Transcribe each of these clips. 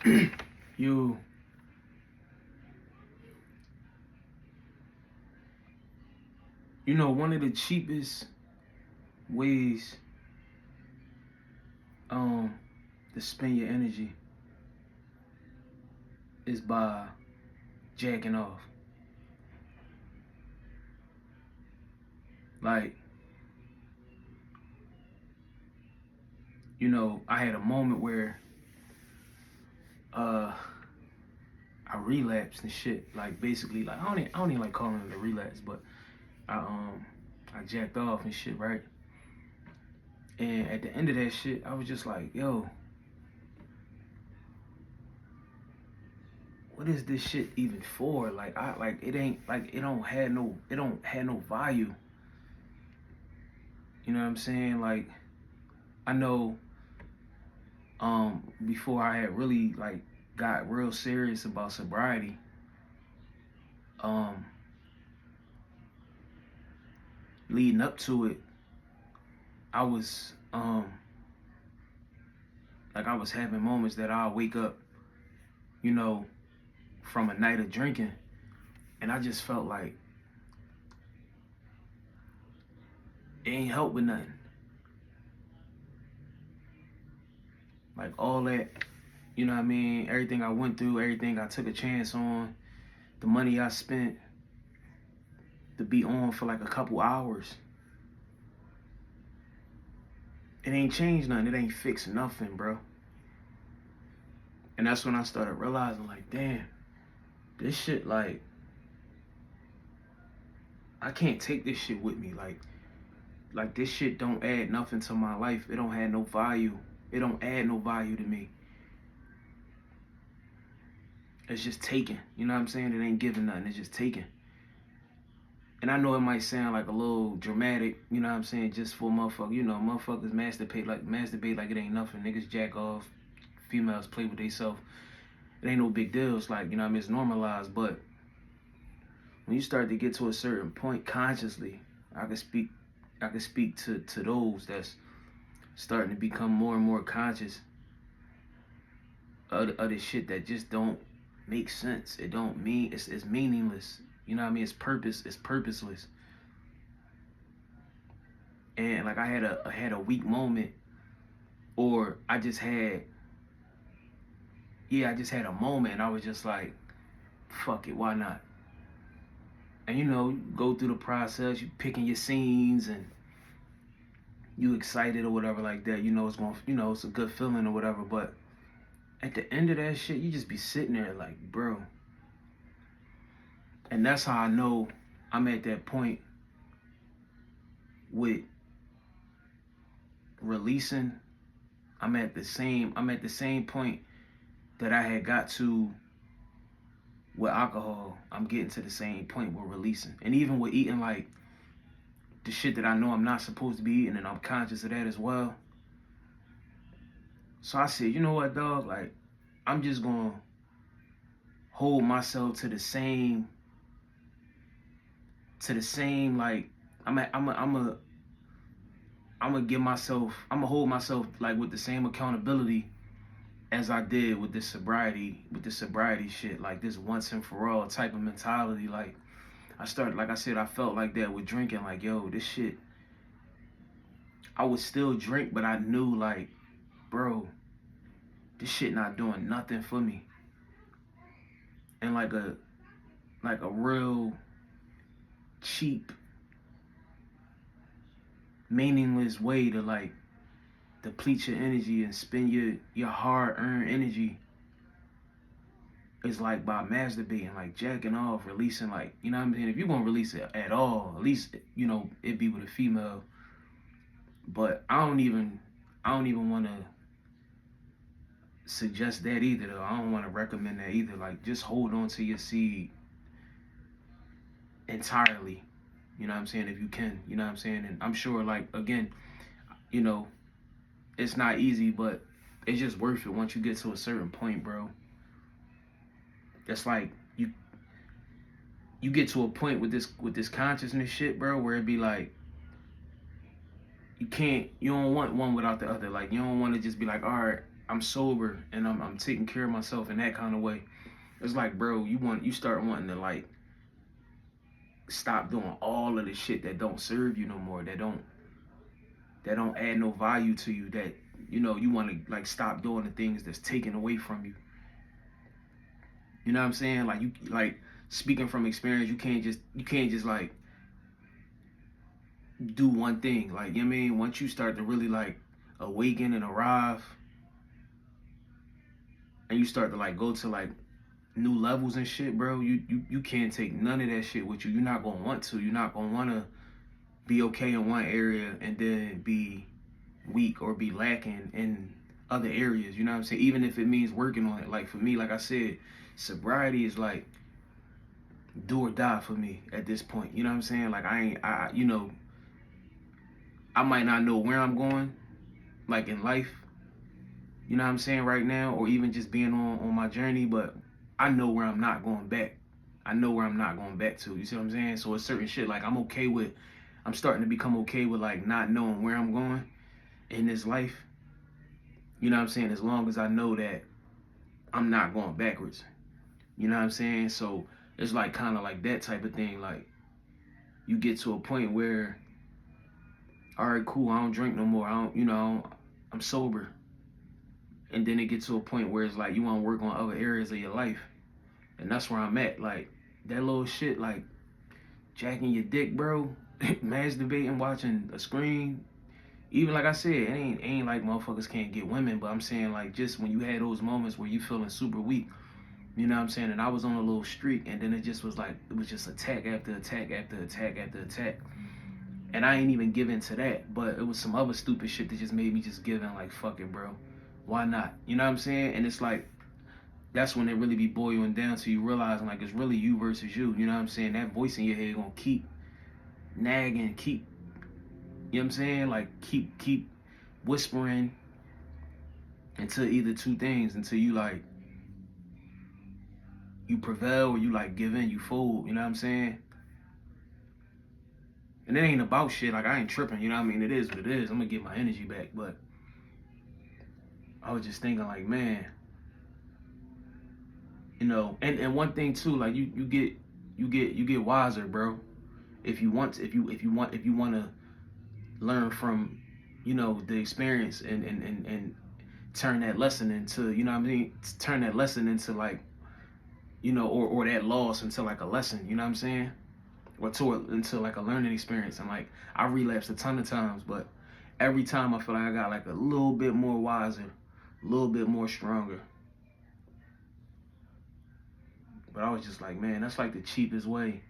you you know, one of the cheapest ways um to spend your energy is by jacking off. Like, you know, I had a moment where uh I relapsed and shit. Like basically, like I don't even like calling it a relapse, but I jacked off and shit, right? And at the end of that shit, I was just like, yo, what is this shit even for? Like I like it ain't like it don't have no value. You know what I'm saying? Like I know before I had really like got real serious about sobriety, um leading up to it, I was like I was having moments that I'll wake up, you know, from a night of drinking, and I just felt like it ain't help with nothing. Like all that, you know what I mean? Everything I went through, everything I took a chance on, the money I spent to be on for like a couple hours, it ain't changed nothing. It ain't fixed nothing, bro. And that's when I started realizing, like, damn, this shit, like, I can't take this shit with me. Like this shit don't add nothing to my life. It don't have no value. It don't add no value to me. It's just taken. You know what I'm saying? It ain't giving nothing. It's just taken. And I know it might sound like a little dramatic, you know what I'm saying, just for motherfuckers, you know, motherfuckers masturbate like it ain't nothing. Niggas jack off, females play with themselves. It ain't no big deal. It's like, you know what I mean, it's normalized. But when you start to get to a certain point consciously, I can speak to those that's starting to become more and more conscious of the shit that just don't make sense. It don't mean it's meaningless. You know what I mean? It's purposeless. And like I had a weak moment, or I just had a moment, and I was just like, fuck it, why not? And you know, you go through the process, you picking your scenes, and you excited or whatever like that. You know it's a good feeling or whatever. But at the end of that shit, you just be sitting there like, bro. And that's how I know I'm at that point with releasing. I'm at the same point that I had got to with alcohol. I'm getting to the same point with releasing. And even with eating like the shit that I know I'm not supposed to be eating, and I'm conscious of that as well. So I said, you know what, dog? Like, I'm just gonna hold myself to the same like I'm gonna hold myself like with the same accountability as I did with this sobriety shit, like this once and for all type of mentality. Like like I said, I felt like that with drinking. Like, yo, this shit, I would still drink, but I knew like, bro, this shit not doing nothing for me. And like a real cheap, meaningless way to like deplete your energy and spend your hard-earned energy is like by masturbating, like jacking off, releasing, like, you know what I'm saying? If you're gonna release it at all, at least, you know, it be with a female. But I don't even wanna suggest that either though. I don't wanna recommend that either. Like, just hold on to your seed entirely. You know what I'm saying? If you can, you know what I'm saying? And I'm sure, like, again, you know, it's not easy, but it's just worth it once you get to a certain point, bro. That's like you get to a point with this consciousness shit, bro, where it be like you don't want one without the other. Like, you don't want to just be like, all right, I'm sober and I'm taking care of myself in that kind of way. It's like, bro, you start wanting to like stop doing all of the shit that don't serve you no more, that don't add no value to you, that you want to like stop doing the things that's taken away from you. You know what I'm saying? Like you like speaking from experience, you can't just like do one thing. Like, you know what I mean? Once you start to really like awaken and arrive and you start to like go to like new levels and shit, bro, you can't take none of that shit with you. You're not gonna want to. You're not gonna wanna be okay in one area and then be weak or be lacking in other areas. You know what I'm saying? Even if it means working on it. Like for me, like I said, sobriety is like do or die for me at this point. You know what I'm saying? Like I might not know where I'm going, like in life, you know what I'm saying, right now, or even just being on my journey, but I know where I'm not going back. I know where I'm not going back to. You see what I'm saying? So it's certain shit like I'm starting to become okay with like not knowing where I'm going in this life. You know what I'm saying? As long as I know that I'm not going backwards. You know what I'm saying? So it's like kind of like that type of thing. Like you get to a point where, all right, cool, I don't drink no more. I don't, I'm sober. And then it gets to a point where it's like you want to work on other areas of your life. And that's where I'm at. Like that little shit, like jacking your dick, bro, masturbating, watching a screen. Even like I said, it ain't like motherfuckers can't get women, but I'm saying like just when you had those moments where you feeling super weak, you know what I'm saying? And I was on a little streak, and then it just was like it was just attack after attack after attack after attack. And I ain't even giving to that, but it was some other stupid shit that just made me just give in, like, fuck it, bro. Why not? You know what I'm saying? And it's like, that's when it really be boiling down to you realizing, like, it's really you versus you. You know what I'm saying? That voice in your head gonna keep nagging, you know what I'm saying? Like, keep whispering into either two things until you, like, you prevail or you, like, give in, you fold. You know what I'm saying? And it ain't about shit. Like, I ain't tripping. You know what I mean? It is what it is. I'm gonna get my energy back. But I was just thinking, like, man, and one thing too, like you get wiser, bro. If you want to learn from, the experience and turn that lesson into, you know what I mean? Turn that lesson into like, or that loss into like a lesson, you know what I'm saying? Or into like a learning experience. And like I relapsed a ton of times, but every time I feel like I got like a little bit more wiser, a little bit more stronger. But I was just like, man, that's like the cheapest way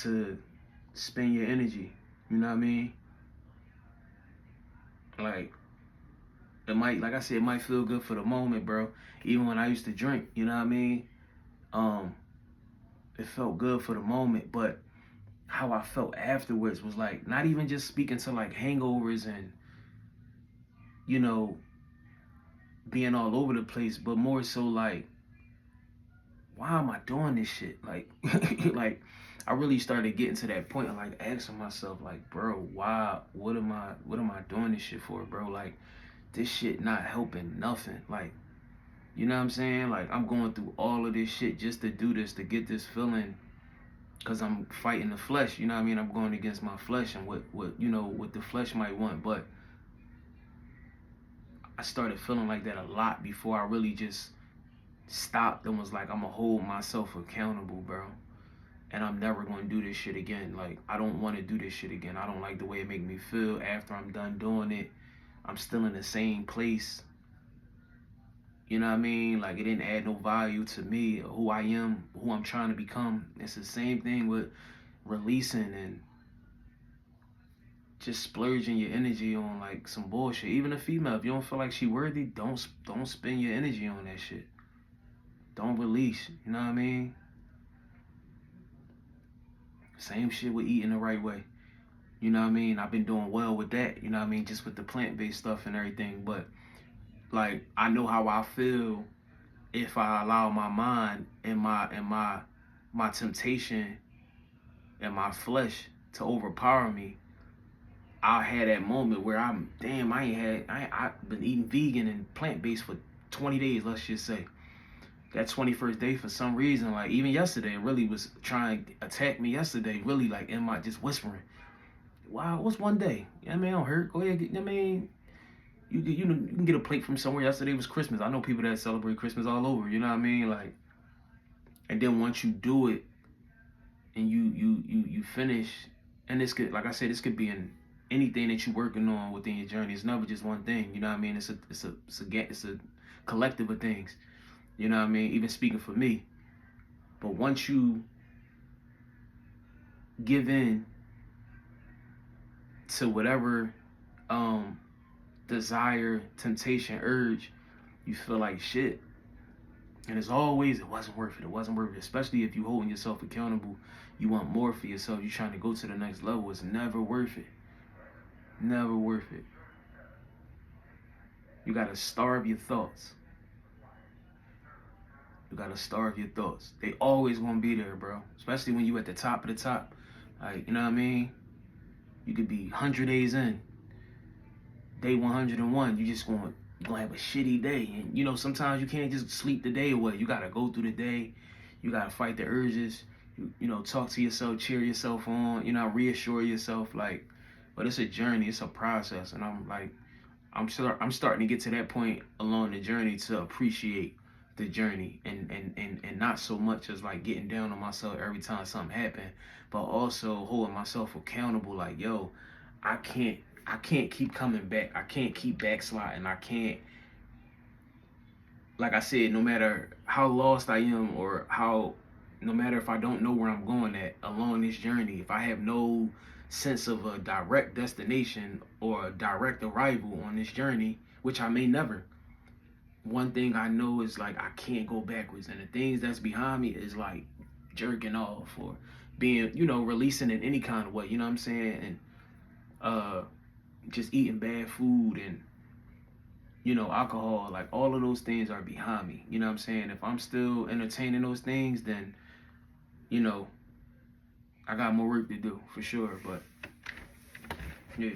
to spend your energy. You know what I mean? Like like I said, it might feel good for the moment, bro. Even when I used to drink, you know what I mean? Um, it felt good for the moment, but how I felt afterwards was like not even just speaking to like hangovers and, you know, being all over the place, but more so like, why am I doing this shit? Like, like I really started getting to that point of like asking myself, like, bro, why? What am I doing this shit for, bro? Like, this shit not helping nothing. Like, you know what I'm saying? Like, I'm going through all of this shit just to do this, to get this feeling, cause I'm fighting the flesh. You know what I mean? I'm going against my flesh and what the flesh might want. But I started feeling like that a lot before I really just stopped and was like, I'm gonna hold myself accountable, bro. And I'm never gonna do this shit again. Like, I don't want to do this shit again. I don't like the way it make me feel after I'm done doing it. I'm still in the same place. You know what I mean? Like, it didn't add no value to me, who I am, who I'm trying to become. It's the same thing with releasing and just splurging your energy on like some bullshit. Even a female, if you don't feel like she worthy, don't spend your energy on that shit. Don't release. You know what I mean? Same shit with eating the right way. You know what I mean? I've been doing well with that. You know what I mean? Just with the plant-based stuff and everything. But like, I know how I feel if I allow my mind and my temptation and my flesh to overpower me I'll have that moment where I've been eating vegan and plant based for 20 days, let's just say. That 21st day, for some reason, like even yesterday, it really was trying to attack me yesterday, really like in my just whispering. Wow, what's one day? I mean, don't hurt. Go ahead. I mean, you can get a plate from somewhere. Yesterday was Christmas. I know people that celebrate Christmas all over. You know what I mean? Like, and then once you do it and you finish, and this could, like I said, this could be in anything that you're working on within your journey. It's never just one thing. You know what I mean? It's a collective of things. You know what I mean? Even speaking for me. But once you give in to whatever desire, temptation, urge, you feel like shit. And as always, it wasn't worth it. It wasn't worth it. Especially if you holding yourself accountable, you want more for yourself. You're trying to go to the next level. It's never worth it. Never worth it. You gotta starve your thoughts. You gotta starve your thoughts. They always gonna be there, bro. Especially when you at the top of the top. Like, you know what I mean? You could be 100 days in. Day 101, you're gonna have a shitty day. And you know, sometimes you can't just sleep the day away. You gotta go through the day. You gotta fight the urges. You know, talk to yourself, cheer yourself on, you know, reassure yourself, like, but it's a journey, it's a process. And I'm starting to get to that point along the journey to appreciate the journey and not so much as like getting down on myself every time something happen, but also holding myself accountable. Like, yo, I can't I can't keep coming back. I can't keep backsliding. I can't, like I said, no matter how lost I am or no matter if I don't know where I'm going at along this journey, if I have no sense of a direct destination or a direct arrival on this journey, which I may never, one thing I know is like I can't go backwards. And the things that's behind me is like jerking off or being, releasing in any kind of way, you know what I'm saying? And just eating bad food and alcohol, like all of those things are behind me. You know what I'm saying? If I'm still entertaining those things, then, you know, I got more work to do for sure. But yeah.